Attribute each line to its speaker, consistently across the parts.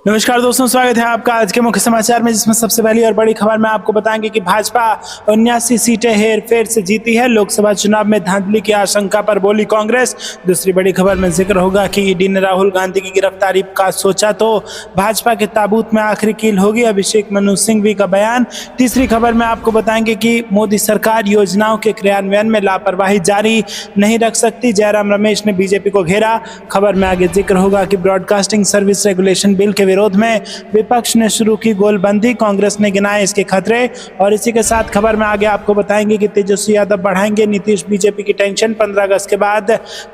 Speaker 1: नमस्कार दोस्तों, स्वागत है आपका आज के मुख्य समाचार में, जिसमें सबसे पहली और बड़ी खबर में आपको बताएंगे कि भाजपा 79 सीटें हेरफेर से जीती है। लोकसभा चुनाव में धांधली की आशंका पर बोली कांग्रेस। दूसरी बड़ी खबर में जिक्र होगा कि ईडी ने राहुल गांधी की गिरफ्तारी का सोचा तो भाजपा के ताबूत में आखिरी कील होगी, अभिषेक मनु सिंघवी का बयान। तीसरी खबर में आपको बताएंगे कि मोदी सरकार योजनाओं के क्रियान्वयन में लापरवाही जारी नहीं रख सकती, जयराम रमेश ने बीजेपी को घेरा। खबर में आगे जिक्र होगा कि ब्रॉडकास्टिंग सर्विस रेगुलेशन बिल के विरोध में विपक्ष ने शुरू की गोलबंदी, कांग्रेस ने गिनाए इसके खतरे। और इसी के साथ खबर में आगे आपको बताएंगे कि तेजस्वी यादव बढ़ाएंगे नीतीश बीजेपी की टेंशन, 15 अगस्त के बाद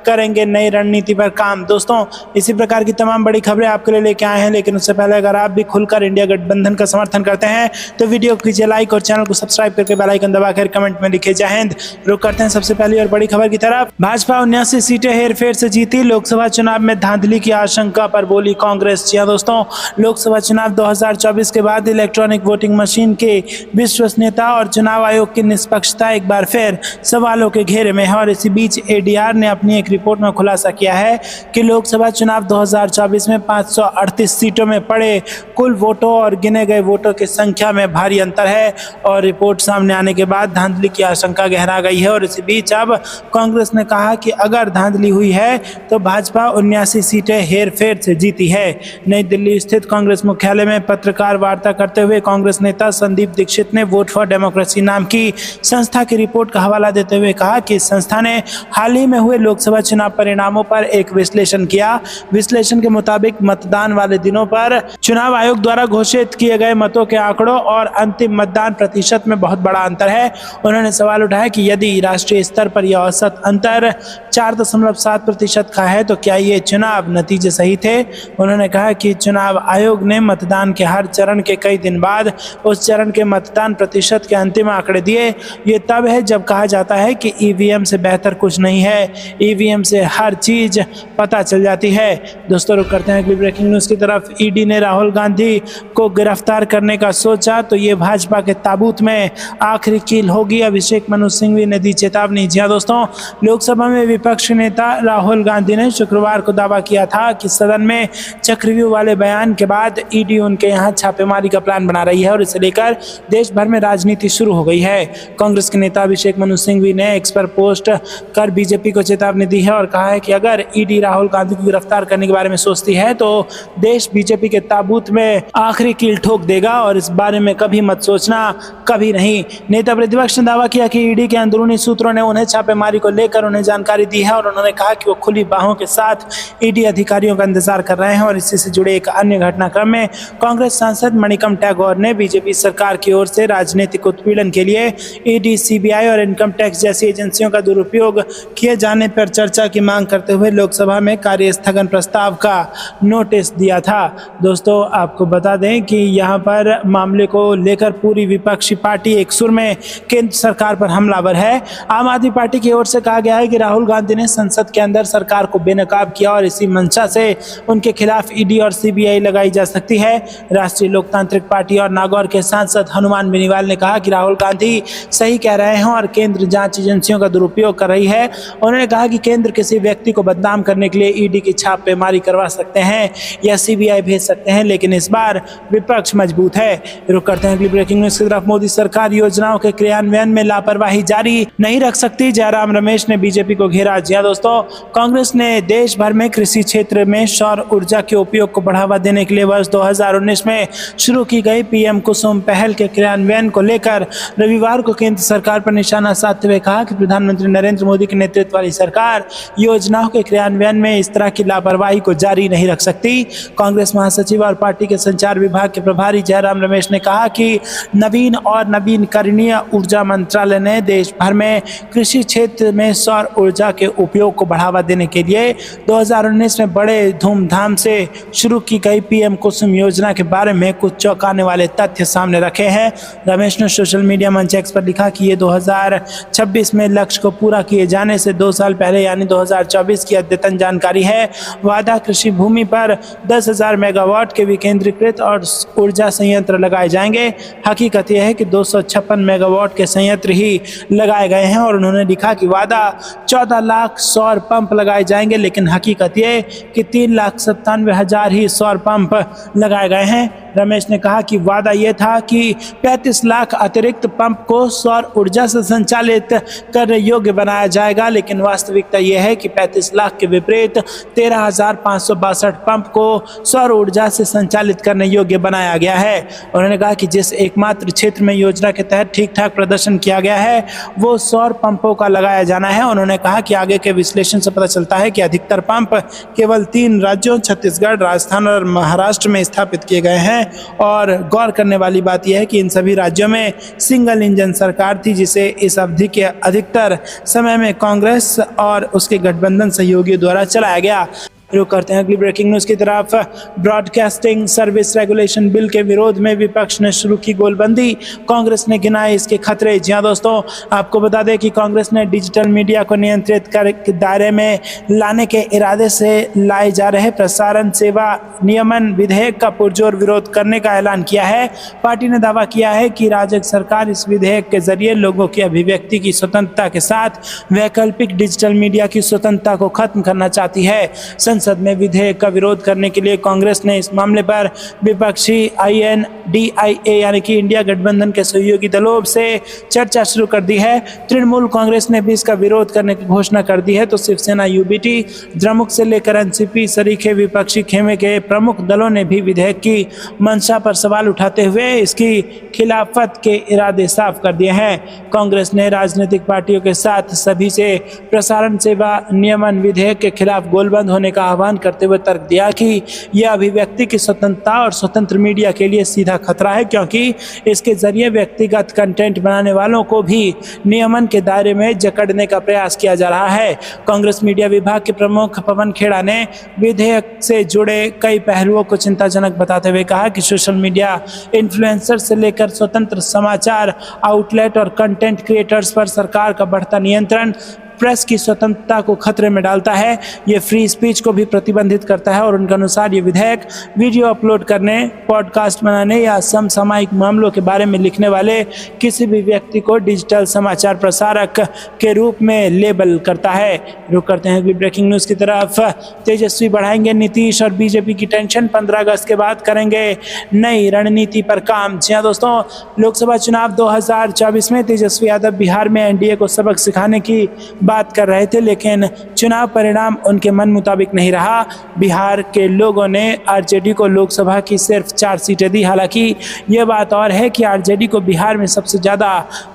Speaker 1: करेंगे नई रणनीति पर काम। दोस्तों, इसी प्रकार की तमाम बड़ी खबरें आपके लिए लेके आए हैं, लेकिन उससे पहले अगर आप भी खुलकर इंडिया गठबंधन का समर्थन करते हैं तो वीडियो को कीजिए लाइक और चैनल को सब्सक्राइब करके बेल आइकन दबाकर कमेंट में लिखिए जय हिंद। रुक करते हैं सबसे पहली और बड़ी खबर की तरफ। भाजपा 79 सीटें हेरफेर से जीती, लोकसभा चुनाव में धांधली की आशंका पर बोली कांग्रेस। जी हां दोस्तों, लोकसभा चुनाव 2024 के बाद इलेक्ट्रॉनिक वोटिंग मशीन के विश्वसनीयता और चुनाव आयोग की निष्पक्षता एक बार फिर सवालों के घेरे में है। और इसी बीच एडीआर ने अपनी एक रिपोर्ट में खुलासा किया है कि लोकसभा चुनाव 2024 में 538 सीटों में पड़े कुल वोटों और गिने गए वोटों की संख्या में भारी अंतर है। और रिपोर्ट सामने आने के बाद धांधली की आशंका गहरा गई है। और इसी बीच अब कांग्रेस ने कहा कि अगर धांधली हुई है तो भाजपा 79 सीटें हेरफेर से जीती है। नई दिल्ली स्थित कांग्रेस मुख्यालय में पत्रकार वार्ता करते हुए कांग्रेस नेता संदीप दीक्षित ने वोट फॉर डेमोक्रेसी नाम की संस्था की रिपोर्ट का हवाला देते हुए कहा कि संस्था ने हाल ही में हुए लोकसभा चुनाव परिणामों पर एक विश्लेषण किया। विश्लेषण के मुताबिक मतदान वाले दिनों पर चुनाव आयोग द्वारा घोषित किए गए मतों के आंकड़ों और अंतिम मतदान प्रतिशत में बहुत बड़ा अंतर है। उन्होंने सवाल उठाया कि यदि राष्ट्रीय स्तर पर यह औसत अंतर 4.7% का है तो क्या ये चुनाव नतीजे सही थे। उन्होंने कहा कि चुनाव आयोग ने मतदान के हर चरण के कई दिन बाद उस चरण के मतदान प्रतिशत के अंतिम आंकड़े दिए। ये तब है जब कहा जाता है कि ईवीएम से बेहतर कुछ नहीं है, ईवीएम से हर चीज पता चल जाती है। दोस्तों, रुक करते हैं अगली ब्रेकिंग न्यूज की तरफ। ईडी ने राहुल गांधी को गिरफ्तार करने का सोचा तो ये भाजपा के ताबूत में आखिरी कील होगी, अभिषेक मनु सिंघवी ने दी चेतावनी। जी हां दोस्तों, लोकसभा में विपक्ष नेता राहुल गांधी ने शुक्रवार को दावा किया था कि सदन में चक्रव्यूह वाले बयान के बाद ईडी उनके यहां छापेमारी का प्लान बना रही है और इसे लेकर देश भर में राजनीति शुरू हो गई है। कांग्रेस के नेता अभिषेक मनु सिंघवी ने एक्स पर पोस्ट कर बीजेपी को चेतावनी दी है और कहा है कि अगर ईडी राहुल गांधी को गिरफ्तार करने के बारे में सोचती है तो देश बीजेपी के ताबूत में आखिरी कील ठोक देगा और इस बारे में कभी मत सोचना, कभी नहीं। नेता प्रतिपक्ष ने दावा किया कि ईडी के अंदरूनी सूत्रों ने उन्हें छापेमारी को लेकर उन्हें जानकारी दी है और उन्होंने कहा कि वो खुली बाहों के साथ ईडी अधिकारियों का इंतजार कर रहे हैं। और इसी से जुड़े एक अन्य घटनाक्रम में कांग्रेस सांसद मणिकम टैगोर ने बीजेपी सरकार की ओर से राजनीतिक उत्पीड़न के लिए ईडी, सीबीआई और इनकम टैक्स जैसी एजेंसियों का दुरुपयोग किए जाने पर चर्चा की मांग करते हुए लोकसभा में कार्य स्थगन प्रस्ताव का नोटिस दिया था। दोस्तों, आपको बता दें कि यहाँ पर मामले को लेकर पूरी विपक्षी पार्टी एक सुर में केंद्र सरकार पर हमलावर है। आम आदमी पार्टी की ओर से कहा गया है कि राहुल गांधी ने संसद के अंदर सरकार को बेनकाब किया और इसी मंशा से उनके खिलाफ ईडी और सीबीआई लगाई जा सकती है। राष्ट्रीय लोकतांत्रिक पार्टी और नागौर के सांसद हनुमान बेनीवाल ने कहा कि राहुल गांधी सही कह रहे हैं और केंद्र जांच एजेंसियों का दुरुपयोग कर रही है। उन्होंने कहा कि केंद्र किसी व्यक्ति को बदनाम करने के लिए ईडी की छापेमारी करवा सकते हैं या सीबीआई भेज सकते हैं, लेकिन इस बार विपक्ष मजबूत है। रुक करते हैं अगली ब्रेकिंग न्यूज की तरफ। मोदी सरकार योजनाओं के क्रियान्वयन में लापरवाही जारी नहीं रख सकती, जयराम रमेश ने बीजेपी को घेरा। जी हां दोस्तों, कांग्रेस ने देश भर में कृषि क्षेत्र में सौर ऊर्जा के उपयोग को बढ़ावा देने के लिए वर्ष 2019 में शुरू की गई पीएम कुसुम पहल के क्रियान्वयन को लेकर रविवार को केंद्र सरकार पर निशाना साधते हुए कहा कि प्रधानमंत्री नरेंद्र मोदी के नेतृत्व वाली सरकार योजनाओं के क्रियान्वयन में इस तरह की लापरवाही को जारी नहीं रख सकती। कांग्रेस महासचिव और पार्टी के संचार विभाग के प्रभारी जयराम रमेश ने कहा कि नवीन और नवीनकरणीय ऊर्जा मंत्रालय ने देश भर में कृषि क्षेत्र में सौर ऊर्जा के उपयोग को बढ़ावा देने के लिए 2019 में बड़े धूमधाम से शुरू की गई पीएम कुसुम योजना के बारे में कुछ चौंकाने वाले तथ्य सामने रखे हैं। रमेश ने सोशल मीडिया मंच एक्स पर लिखा कि ये 2026 में लक्ष्य को पूरा किए जाने से 2 साल पहले यानी 2024 की अद्यतन जानकारी है। वादा कृषि भूमि पर 10,000 मेगावाट के विकेंद्रीकृत और ऊर्जा संयंत्र लगाए जाएंगे। हकीकत यह है कि 256 मेगावाट के संयंत्र ही लगाए गए हैं। और उन्होंने लिखा कि वादा 14 लाख सौर पंप लगाए जाएंगे, लेकिन हकीकत यह कि 3,97,000 ही सौर सौर पंप लगाए गए हैं। रमेश ने कहा कि वादा यह था कि 35 लाख अतिरिक्त पंप को सौर ऊर्जा से संचालित करने योग्य बनाया जाएगा, लेकिन वास्तविकता यह है कि 35 लाख के विपरीत 13,562 पंप को सौर ऊर्जा से संचालित करने योग्य बनाया गया है। उन्होंने कहा कि जिस एकमात्र क्षेत्र में योजना के तहत ठीक ठाक प्रदर्शन किया गया है वो सौर पंपों का लगाया जाना है। उन्होंने कहा कि आगे के विश्लेषण से पता चलता है कि अधिकतर पंप केवल 3 राज्यों छत्तीसगढ़, राजस्थान और महाराष्ट्र में स्थापित किए गए हैं। और गौर करने वाली बात यह है कि इन सभी राज्यों में सिंगल इंजन सरकार थी, जिसे इस अवधि के अधिकतर समय में कांग्रेस और उसके गठबंधन सहयोगियों द्वारा चलाया गया। रुक करते हैं अगली ब्रेकिंग न्यूज की तरफ। ब्रॉडकास्टिंग सर्विस रेगुलेशन बिल के विरोध में विपक्ष ने शुरू की गोलबंदी, कांग्रेस ने गिनाए इसके खतरे। जी हां दोस्तों, आपको बता दें कि कांग्रेस ने डिजिटल मीडिया को नियंत्रित कर दायरे में लाने के इरादे से लाए जा रहे प्रसारण सेवा नियमन विधेयक का पुरजोर विरोध करने का ऐलान किया है। पार्टी ने दावा किया है कि राज्य सरकार इस विधेयक के जरिए लोगों की अभिव्यक्ति की स्वतंत्रता के साथ वैकल्पिक डिजिटल मीडिया की स्वतंत्रता को खत्म करना चाहती है। संसद में विधेयक का विरोध करने के लिए कांग्रेस ने इस मामले पर विपक्षी INDIA यानी कि इंडिया गठबंधन के सहयोगी दलों से चर्चा शुरू कर दी है। तृणमूल कांग्रेस ने भी इसका विरोध करने की घोषणा कर दी है, तो शिवसेना, UBT, द्रमुक से लेकर NCP सरीखे विपक्षी खेमे के प्रमुख दलों ने भी विधेयक की मंशा पर सवाल उठाते हुए इसकी खिलाफत के इरादे साफ कर दिए हैं। कांग्रेस ने राजनीतिक पार्टियों के साथ सभी से प्रसारण सेवा नियमन विधेयक के खिलाफ गोलबंद होने का आह्वान करते हुए तर्क दिया कि यह अभिव्यक्ति की स्वतंत्रता और स्वतंत्र मीडिया के लिए सीधा खतरा है, क्योंकि इसके जरिए व्यक्तिगत कंटेंट बनाने वालों को भी नियमन के दायरे में जकड़ने का प्रयास किया जा रहा है। कांग्रेस मीडिया विभाग के प्रमुख पवन खेड़ा ने विधेयक से जुड़े कई पहलुओं को चिंताजनक बताते हुए कहा कि सोशल मीडिया इन्फ्लुएंसर से लेकर स्वतंत्र समाचार आउटलेट और कंटेंट क्रिएटर्स पर सरकार का बढ़ता नियंत्रण प्रेस की स्वतंत्रता को खतरे में डालता है। ये फ्री स्पीच को भी प्रतिबंधित करता है और उनके अनुसार ये विधेयक वीडियो अपलोड करने, पॉडकास्ट बनाने या समसामयिक मामलों के बारे में लिखने वाले किसी भी व्यक्ति को डिजिटल समाचार प्रसारक के रूप में लेबल करता है। रुक करते हैं अगली ब्रेकिंग न्यूज़ की तरफ। तेजस्वी बढ़ाएंगे नीतीश और बीजेपी की टेंशन, 15 अगस्त के बाद करेंगे नई रणनीति पर काम। जी हाँ दोस्तों, लोकसभा चुनाव 2024 में तेजस्वी यादव बिहार में NDA को सबक सिखाने की बात कर रहे थे, लेकिन चुनाव परिणाम उनके मन मुताबिक नहीं रहा। बिहार के लोगों ने RJD को लोकसभा की सिर्फ 4 सीटें दी। हालांकि यह बात और है कि RJD को बिहार में सबसे ज़्यादा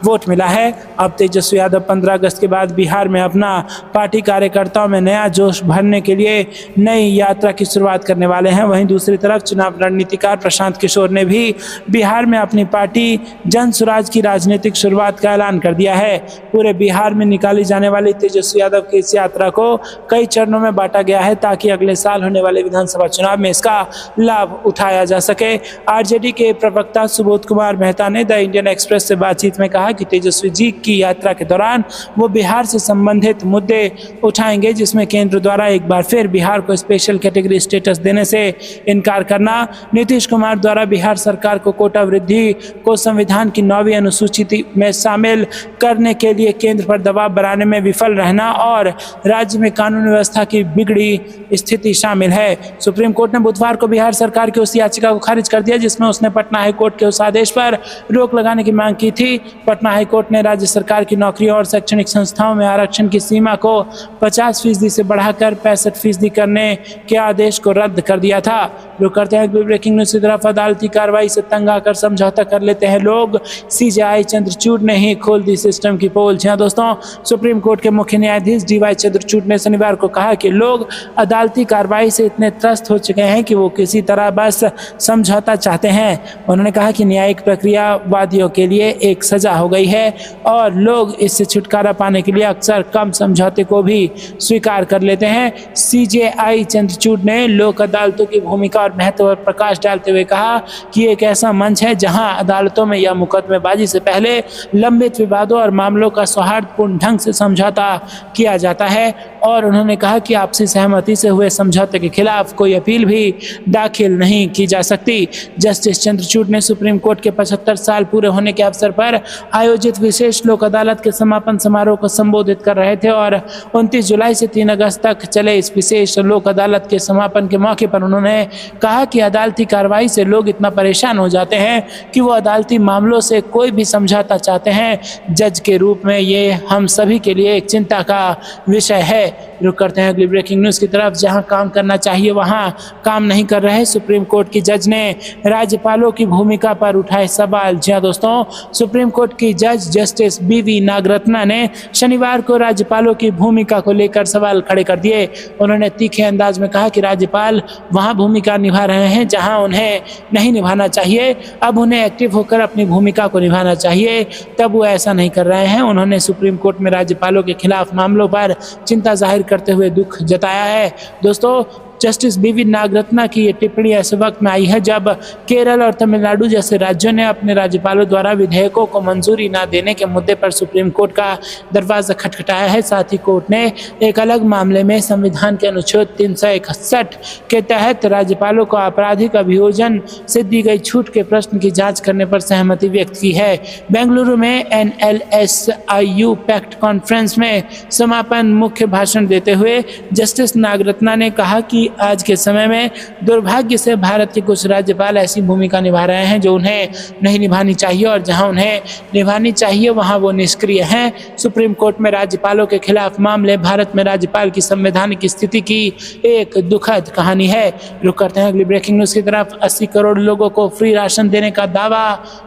Speaker 1: वोट मिला है। अब तेजस्वी यादव 15 अगस्त के बाद बिहार में अपना पार्टी कार्यकर्ताओं में नया जोश भरने के लिए नई यात्रा की शुरुआत करने वाले हैं। वहीं दूसरी तरफ चुनाव रणनीतिकार प्रशांत किशोर ने भी बिहार में अपनी पार्टी जन स्वराज की राजनीतिक शुरुआत का ऐलान कर दिया है। पूरे बिहार में निकाली जाने वाली तेजस्वी यादव की इस यात्रा को कई चरणों में बांटा गया है, ताकि अगले साल होने वाले विधानसभा चुनाव में इसका लाभ उठाया जा सके। RJD के प्रवक्ता सुबोध कुमार मेहता ने द इंडियन एक्सप्रेस से बातचीत में कहा कि तेजस्वी जी की यात्रा के दौरान वो बिहार से संबंधित मुद्दे उठाएंगे, जिसमें केंद्र द्वारा एक बार फिर बिहार को स्पेशल कैटेगरी स्टेटस देने से इनकार करना, नीतीश कुमार द्वारा बिहार सरकार को कोटा वृद्धि को संविधान की 9वीं अनुसूची में शामिल करने के लिए केंद्र पर दबाव बनाने में विफल रहना और राज्य में कानून व्यवस्था की बिगड़ी स्थिति शामिल है। सुप्रीम कोर्ट ने बुधवार को बिहार सरकार की उस याचिका को खारिज कर दिया जिसमें उसने पटना हाई कोर्ट के उस आदेश पर रोक लगाने की मांग की थी। पटना हाई कोर्ट ने राज्य सरकार की नौकरियों और शैक्षणिक संस्थाओं में आरक्षण की सीमा को 50% से बढ़ाकर 65% करने के आदेश को रद्द कर दिया था। रुक करते हैं ब्रेकिंग न्यूज की तरफ। अदालती कार्रवाई से तंग आकर समझौता कर लेते हैं लोग, CJI चंद्रचूड़ ने ही खोल दी सिस्टम की पोल। जी हाँ दोस्तों, सुप्रीम कोर्ट के मुख्य न्यायाधीश DY चंद्रचूड़ ने शनिवार को कहा कि लोग अदालती कार्रवाई से इतने त्रस्त हो चुके हैं कि वो किसी तरह बस समझौता चाहते हैं। उन्होंने कहा कि न्यायिक प्रक्रिया वादियों के लिए एक सजा हो गई है और लोग इससे छुटकारा पाने के लिए अक्सर कम समझौते को भी स्वीकार कर लेते हैं। CJI चंद्रचूड़ ने लोक अदालतों की भूमिका और महत्व पर प्रकाश डालते हुए कहा कि एक ऐसा मंच है जहां अदालतों में या मुकदमेबाजी से पहले लंबित विवादों और मामलों का सौहार्दपूर्ण ढंग से समझौता किया जाता है। और उन्होंने कहा कि आपसी सहमति से हुए समझौते के खिलाफ कोई अपील भी दाखिल नहीं की जा सकती। जस्टिस चंद्रचूड़ ने सुप्रीम कोर्ट के 75 साल पूरे होने के अवसर पर आयोजित विशेष लोक अदालत के समापन समारोह को संबोधित कर रहे थे और 29 जुलाई से 3 अगस्त तक चले इस विशेष लोक अदालत के समापन के मौके पर उन्होंने कहा कि अदालती कार्रवाई से लोग इतना परेशान हो जाते हैं कि वो अदालती मामलों से कोई भी समझौता चाहते हैं। जज के रूप में ये हम सभी के लिए एक चिंता का विषय है। रुक करते हैं अगली ब्रेकिंग न्यूज़ की तरफ, जहां काम करना चाहिए वहां काम नहीं कर रहे सुप्रीम कोर्ट की जज ने राज्यपालों की भूमिका पर उठाए सवाल। जी हां दोस्तों, सुप्रीम कोर्ट की जज जस्टिस बीवी नागरत्ना ने शनिवार को राज्यपालों की भूमिका को लेकर सवाल खड़े कर दिए। उन्होंने तीखे अंदाज में कहा कि राज्यपाल वहां भूमिका निभा रहे हैं जहां उन्हें नहीं निभाना चाहिए। अब उन्हें एक्टिव होकर अपनी भूमिका को निभाना चाहिए, तब वो ऐसा नहीं कर रहे हैं। उन्होंने सुप्रीम कोर्ट में राज्यपालों के खिलाफ मामलों पर चिंता जाहिर करते हुए दुख जताया है। दोस्तों, जस्टिस बीवी नागरत्ना की ये टिप्पणी ऐसे वक्त में आई है जब केरल और तमिलनाडु जैसे राज्यों ने अपने राज्यपालों द्वारा विधेयकों को मंजूरी न देने के मुद्दे पर सुप्रीम कोर्ट का दरवाजा खटखटाया है। साथ ही कोर्ट ने एक अलग मामले में संविधान के अनुच्छेद 361 के तहत राज्यपालों को आपराधिक अभियोजन से दी गई छूट के प्रश्न की जांच करने पर सहमति व्यक्त की है। बेंगलुरु में NLSIU पैक्ट कॉन्फ्रेंस में समापन मुख्य भाषण देते हुए जस्टिस नागरत्ना ने कहा कि आज के समय में दुर्भाग्य से भारत के कुछ राज्यपाल ऐसी भूमिका निभा रहे हैं जो उन्हें नहीं निभानी चाहिए और जहां उन्हें निभानी चाहिए वहां वो निष्क्रिय हैं। सुप्रीम कोर्ट में राज्यपालों के खिलाफ मामले भारत में राज्यपाल की संवैधानिक स्थिति की एक दुखद कहानी है। रुक करते हैं अगली ब्रेकिंग न्यूज़ की तरफ। 80 करोड़ लोगों को फ्री राशन देने का दावा,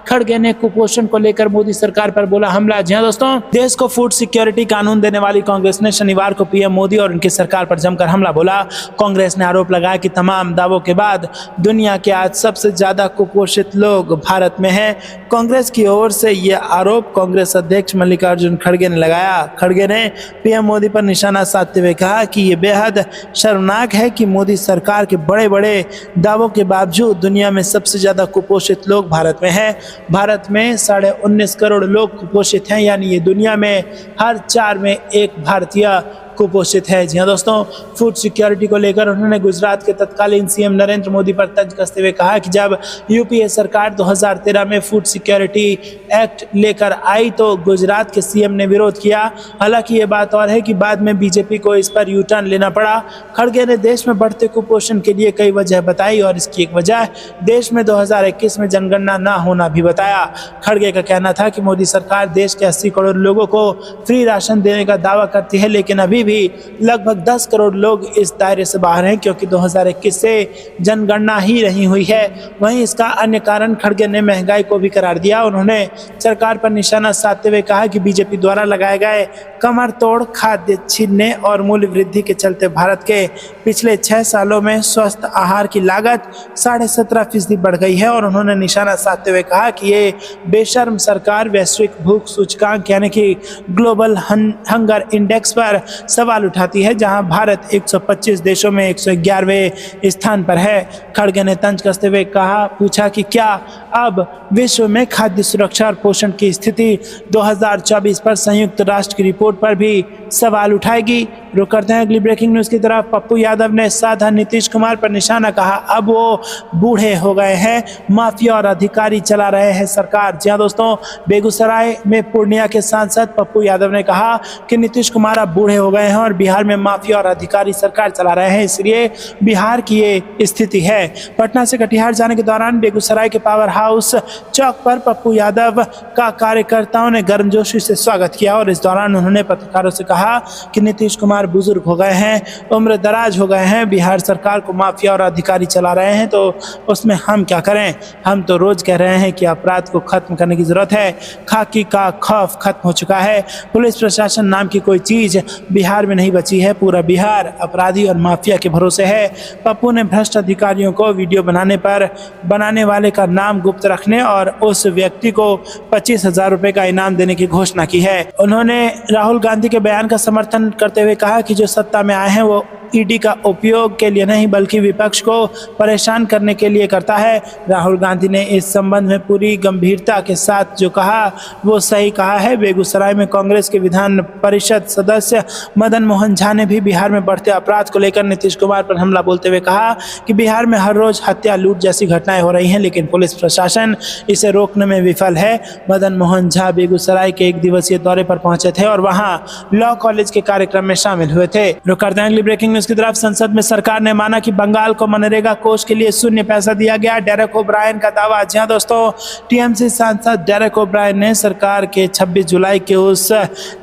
Speaker 1: खड़गे ने कुपोषण को लेकर मोदी सरकार पर बोला हमला। जी हां दोस्तों, देश को फूड सिक्योरिटी कानून देने वाली कांग्रेस ने शनिवार को पीएम मोदी और उनकी सरकार पर जमकर हमला बोला। कांग्रेस ने आरोप लगाया कि तमाम दावों के बाद दुनिया के आज सबसे ज्यादा कुपोषित लोग भारत में हैं। कांग्रेस की ओर से यह आरोप कांग्रेस अध्यक्ष मल्लिकार्जुन खड़गे ने लगाया। खड़गे ने पीएम मोदी पर निशाना साधते हुए कहा कि यह बेहद शर्मनाक है कि मोदी सरकार के बड़े बड़े दावों के बावजूद दुनिया में सबसे ज्यादा कुपोषित लोग भारत में हैं। भारत में 19.5 करोड़ लोग कुपोषित हैं, यानी ये दुनिया में हर 4 में एक भारतीय कुपोषित है। जी हाँ दोस्तों, फूड सिक्योरिटी को लेकर उन्होंने गुजरात के तत्कालीन सीएम नरेंद्र मोदी पर तंज कसते हुए कहा कि जब यूपीए सरकार 2013 में फूड सिक्योरिटी एक्ट लेकर आई तो गुजरात के सीएम ने विरोध किया। हालांकि ये बात और है कि बाद में बीजेपी को इस पर यू टर्न लेना पड़ा। खड़गे ने देश में बढ़ते कुपोषण के लिए कई वजह बताई और इसकी एक वजह देश में 2021 में जनगणना न होना भी बताया। खड़गे का कहना था कि मोदी सरकार देश के 80 करोड़ लोगों को फ्री राशन देने का दावा करती है, लेकिन अभी भी लगभग 10 करोड़ लोग इस दायरे से बाहर हैं क्योंकि 2021 से जनगणना ही नहीं हुई है। वहीं इसका अन्य कारण खड़गे ने महंगाई को भी करार दिया। उन्होंने सरकार पर निशाना साधते हुए कहा कि बीजेपी द्वारा लगाए गए कमर तोड़ खाद्य छीनने और मूल्य वृद्धि के चलते भारत के पिछले 6 सालों में स्वस्थ आहार की लागत 17.5% बढ़ गई है। और उन्होंने निशाना साधते हुए कहा कि ये बेशर्म सरकार वैश्विक भूख सूचकांक यानी कि ग्लोबल हंगर इंडेक्स पर सवाल उठाती है, जहां भारत 125 देशों में 111वें स्थान पर है। खड़गे ने तंज कसते हुए पूछा कि क्या अब विश्व में खाद्य सुरक्षा और पोषण की स्थिति 2024 पर संयुक्त राष्ट्र की रिपोर्ट पर भी सवाल उठाएगी। रुक करते हैं अगली ब्रेकिंग न्यूज़ की तरफ। पप्पू यादव ने साधा नीतीश कुमार पर निशाना कहा अब वो बूढ़े हो गए हैं, माफिया और अधिकारी चला रहे हैं सरकार। जी हां दोस्तों, बेगूसराय में पूर्णिया के सांसद पप्पू यादव ने कहा कि नीतीश कुमार अब बूढ़े हो गए हैं और बिहार में माफिया और अधिकारी सरकार चला रहे हैं, इसलिए बिहार की ये स्थिति है। पटना से कटिहार जाने के दौरान बेगूसराय के पावर हाउस चौक पर पप्पू यादव का कार्यकर्ताओं ने गर्मजोशी से स्वागत किया और इस दौरान उन्होंने पत्रकारों से कहा कि नीतीश कुमार बुजुर्ग हो गए हैं, उम्र दराज हो गए हैं, बिहार सरकार को माफिया और अधिकारी चला रहे हैं तो उसमें हम क्या करें। हम तो रोज कह रहे हैं कि अपराध को खत्म करने की जरूरत है, खाकी का खौफ खत्म हो चुका है, पुलिस प्रशासन नाम की कोई चीज बिहार में नहीं बची है, पूरा बिहार अपराधी और माफिया के भरोसे है। पप्पू ने भ्रष्ट अधिकारियों को वीडियो बनाने वाले का नाम गुप्त रखने और उस व्यक्ति को 25,000 रुपए का इनाम देने की घोषणा की है। उन्होंने राहुल गांधी के बयान का का समर्थन करते हुए कहा कि जो सत्ता में आए हैं वो ईडी का उपयोग के लिए नहीं बल्कि विपक्ष को परेशान करने के लिए करता है। राहुल गांधी ने इस संबंध में पूरी गंभीरता के साथ जो कहा वो सही कहा है। बेगूसराय में कांग्रेस के विधान परिषद सदस्य मदन मोहन झा ने भी बिहार में बढ़ते अपराध को लेकर नीतीश कुमार पर हमला बोलते हुए कहा कि बिहार में हर रोज हत्या लूट जैसी घटनाएं हो रही हैं, लेकिन पुलिस प्रशासन इसे रोकने में विफल है। मदन मोहन झा बेगूसराय के एक दिवसीय दौरे पर पहुंचे थे और वहां लॉ कॉलेज के कार्यक्रम में शामिल हुए थे। रुक करते हैं अगली ब्रेकिंग न्यूज की तरफ। संसद में सरकार ने माना कि बंगाल को मनरेगा कोष के लिए शून्य पैसा दिया गया। डेरेक ओब्रायन का दावा। जी हां दोस्तों, टीएमसी सांसद डेरेक ओब्रायन ने सरकार के 26 जुलाई के उस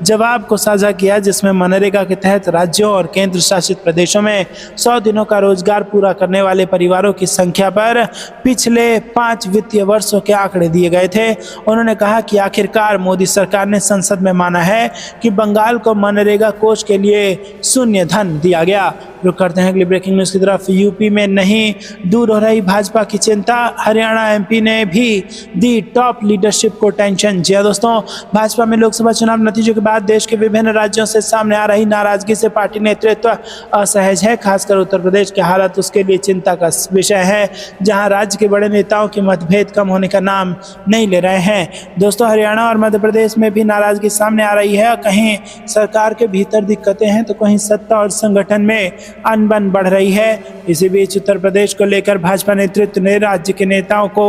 Speaker 1: जवाब को साझा किया जिसमें मनरेगा के तहत राज्यों और केंद्र शासित प्रदेशों में 100 दिनों का रोजगार पूरा करने वाले परिवारों की संख्या पर पिछले 5 वित्तीय वर्षों के आंकड़े दिए गए थे। उन्होंने कहा कि आखिरकार मोदी सरकार ने संसद में माना है कि बंगाल को मनरेगा कोष के लिए शून्य धन दिया गया। रुक करते हैं अगली ब्रेकिंग न्यूज की तरफ। यूपी में नहीं दूर हो रही भाजपा की चिंता। हरियाणा एमपी ने भी दी टॉप लीडरशिप को टेंशन। जी हां दोस्तों, भाजपा में लोकसभा चुनाव नतीजों के बाद देश के विभिन्न राज्यों से सामने आ रही नाराजगी से पार्टी नेतृत्व असहज है। खासकर उत्तर प्रदेश की हालत उसके लिए चिंता का विषय है, जहां राज्य के बड़े नेताओं के मतभेद कम होने का नाम नहीं ले रहे हैं। दोस्तों, हरियाणा और मध्य प्रदेश में भी नाराजगी सामने आ रही है। कहीं सरकार के भीतर दिक्कतें हैं तो कहीं सत्ता और संगठन में अनबन बढ़ रही है। इसी बीच उत्तर प्रदेश को लेकर भाजपा नेतृत्व ने राज्य के नेताओं को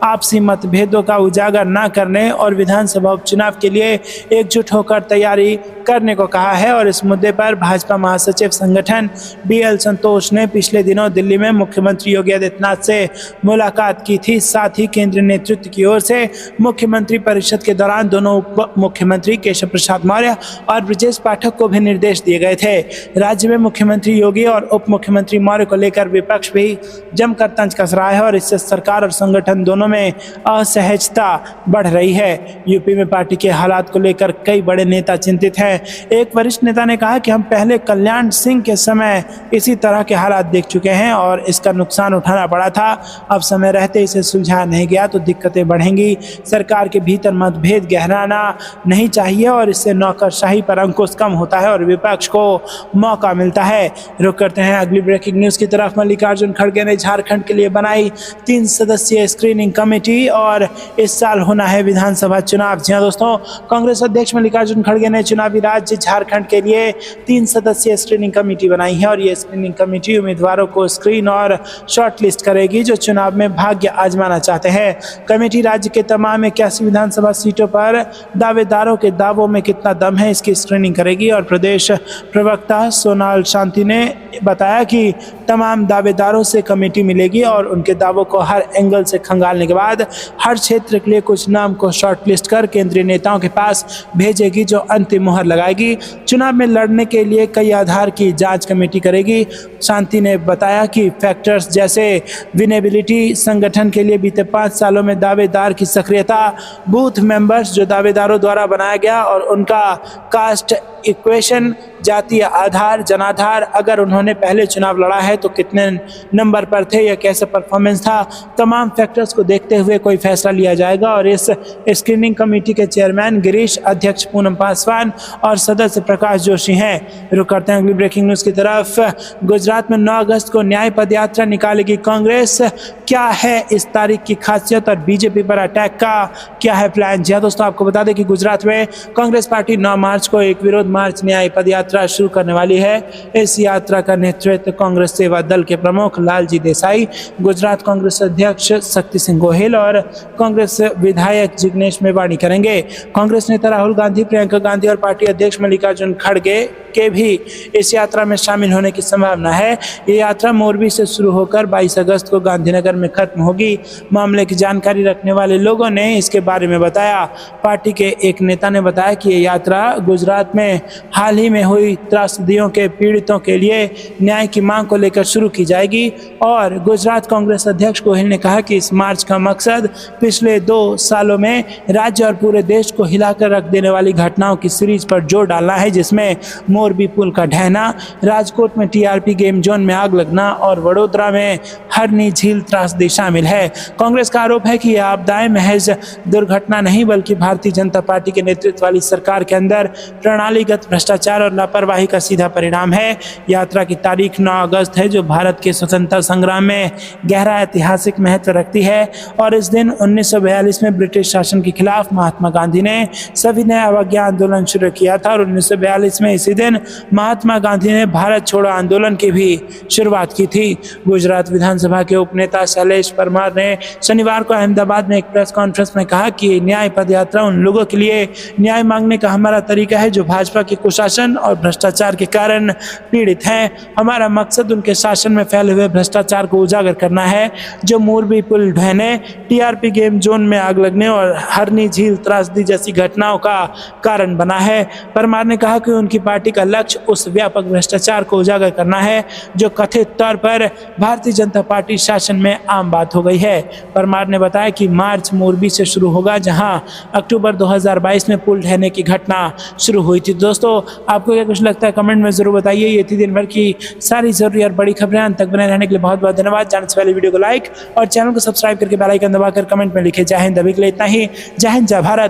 Speaker 1: आपसी मतभेदों का उजागर न करने और विधानसभा उपचुनाव के लिए एकजुट होकर तैयारी करने को कहा है। और इस मुद्दे पर भाजपा महासचिव संगठन बीएल संतोष ने पिछले दिनों दिल्ली में मुख्यमंत्री योगी आदित्यनाथ से मुलाकात की थी। साथ ही केंद्रीय नेतृत्व की ओर से मुख्यमंत्री परिषद के दौरान दोनों उप मुख्यमंत्री केशव प्रसाद मौर्य और ब्रजेश पाठक को भी निर्देश दिए गए थे। राज्य में मुख्यमंत्री योगी और उप मुख्यमंत्री मौर्य को लेकर विपक्ष भी जमकर तंज कस रहा है और इससे सरकार और संगठन दोनों में असहजता बढ़ रही है। यूपी में पार्टी के हालात को लेकर कई बड़े नेता चिंतित हैं। एक वरिष्ठ नेता ने कहा कि हम पहले कल्याण सिंह के समय इसी तरह के हालात देख चुके हैं और इसका नुकसान उठाना पड़ा था। अब समय रहते इसे सुलझाया नहीं गया तो दिक्कतें बढ़ेंगी। सरकार के भीतर मतभेद गहराना नहीं चाहिए और इससे नौकरशाही पर अंकुश कम होता है और विपक्ष को मौका मिलता है। रुक करते हैं अगली ब्रेकिंग न्यूज की तरफ। मल्लिकार्जुन खड़गे ने झारखंड के लिए बनाई 3 सदस्यीय स्क्रीनिंग कमेटी और इस साल होना है विधानसभा चुनाव। जी हां दोस्तों, कांग्रेस अध्यक्ष मल्लिकार्जुन खड़गे ने चुनावी राज्य झारखंड के लिए 3 सदस्यीय स्क्रीनिंग कमेटी बनाई है और ये स्क्रीनिंग कमेटी उम्मीदवारों को स्क्रीन और शॉर्ट लिस्ट करेगी जो चुनाव में भाग्य आजमाना चाहते हैं। कमेटी राज्य के तमाम 81 विधानसभा सीटों पर दावेदारों के दावों में कितना दम है इसकी स्क्रीनिंग करेगी। और प्रदेश प्रवक्ता सोनाल शांति ने बताया कि तमाम दावेदारों से कमेटी मिलेगी और उनके दावों को हर एंगल से खंगालने के बाद हर क्षेत्र के लिए कुछ नाम को शॉर्टलिस्ट कर केंद्रीय नेताओं के पास भेजेगी जो अंतिम मुहर लगाएगी। चुनाव में लड़ने के लिए कई आधार की जांच कमेटी करेगी। शांति ने बताया कि फैक्टर्स जैसे विनेबिलिटी, संगठन के लिए बीते 5 सालों में दावेदार की सक्रियता, बूथ मेंबर्स जो दावेदारों द्वारा बनाया गया और उनका कास्ट इक्वेशन, जातीय आधार, जनाधार, अगर उन्होंने पहले चुनाव लड़ा है तो कितने नंबर पर थे या कैसे परफॉर्मेंस था, तमाम फैक्टर्स को देखते हुए कोई फैसला लिया जाएगा। और इस स्क्रीनिंग कमेटी के चेयरमैन गिरीश, अध्यक्ष पूनम पासवान और सदस्य प्रकाश जोशी हैं। रुक करते हैं अगली ब्रेकिंग न्यूज की तरफ। गुजरात में 9 अगस्त को न्याय पदयात्रा निकालेगी कांग्रेस। क्या है इस तारीख की खासियत और बीजेपी पर अटैक का क्या है प्लान? जी हां दोस्तों, आपको बता दें कि गुजरात में कांग्रेस पार्टी 9 मार्च को एक विरोध मार्च न्याय पदयात्रा शुरू करने वाली है। इस यात्रा का नेतृत्व कांग्रेस सेवा दल के प्रमुख लालजी देसाई, गुजरात कांग्रेस अध्यक्ष शक्ति सिंह गोहिल और कांग्रेस विधायक जिग्नेश मेवाणी करेंगे। कांग्रेस नेता राहुल गांधी, प्रियंका गांधी और पार्टी अध्यक्ष मल्लिकार्जुन खड़गे के भी इस यात्रा में शामिल होने की संभावना है। ये यात्रा मोरबी से शुरू होकर 22 अगस्त को गांधीनगर में खत्म होगी। मामले की जानकारी रखने वाले लोगों ने इसके बारे में बताया। पार्टी के एक नेता ने बताया कि ये यात्रा गुजरात में हाल ही में हुई त्रासदियों के पीड़ितों के लिए न्याय की मांग को लेकर शुरू की जाएगी। और गुजरात कांग्रेस अध्यक्ष गोहिल ने कहा कि इस मार्च का मकसद पिछले 2 सालों में राज्य और पूरे देश को हिलाकर रख देने वाली घटनाओं की सीरीज पर जोर डालना है, जिसमें मोरबी पुल का ढहना, राजकोट में टीआरपी गेम जोन में आग लगना और वडोदरा में हरनी झील त्रासदी शामिल है। कांग्रेस का आरोप है कि यह आपदाएं महज दुर्घटना नहीं बल्कि भारतीय जनता पार्टी के नेतृत्व वाली सरकार के अंदर प्रणाली प्रणालीगत भ्रष्टाचार और लापरवाही का सीधा परिणाम है। यात्रा की तारीख 9 अगस्त है, जो भारत के स्वतंत्रता संग्राम में गहरा ऐतिहासिक महत्व रखती है। और इस दिन 1942 में ब्रिटिश शासन के खिलाफ महात्मा गांधी ने सविनय अवज्ञा आंदोलन शुरू किया था और 1942 में इसी दिन महात्मा गांधी ने भारत छोड़ो आंदोलन की भी शुरुआत की थी। गुजरात विधानसभा के उपनेता शैलेश परमार ने शनिवार को अहमदाबाद में एक प्रेस कॉन्फ्रेंस में कहा कि न्याय पद यात्रा उन लोगों के लिए न्याय मांगने का हमारा तरीका है जो भाजपा के कुशासन और भ्रष्टाचार के कारण पीड़ित हैं। हमारा मकसद उनके शासन में फैले हुए भ्रष्टाचार को उजागर करना है, जो मोरबी पुल ढहने, टीआरपी गेम जोन में आग लगने और हरनी झील त्रासदी जैसी घटनाओं का कारण बना है। परमार ने कहा कि उनकी पार्टी का लक्ष्य उस व्यापक भ्रष्टाचार को उजागर करना है जो कथित तौर पर भारतीय जनता पार्टी शासन में आम बात हो गई है। परमार ने बताया कि मार्च मोरबी से शुरू होगा, जहां अक्टूबर 2022 में पुल ढहने की घटना शुरू हुई थी। दोस्तों, आपको क्या कुछ लगता है कमेंट में जरूर बताइए। ये थी दिन भर की सारी जरूरी और बड़ी खबरें। अंत तक बने रहने के लिए बहुत बहुत धन्यवाद। जानने से पहले वीडियो को लाइक और चैनल को सब्सक्राइब करके बेल आइकन दबाकर कमेंट में लिखे। जय हिंद। अभी के लिए इतना ही। जय हिंद, जय भारत।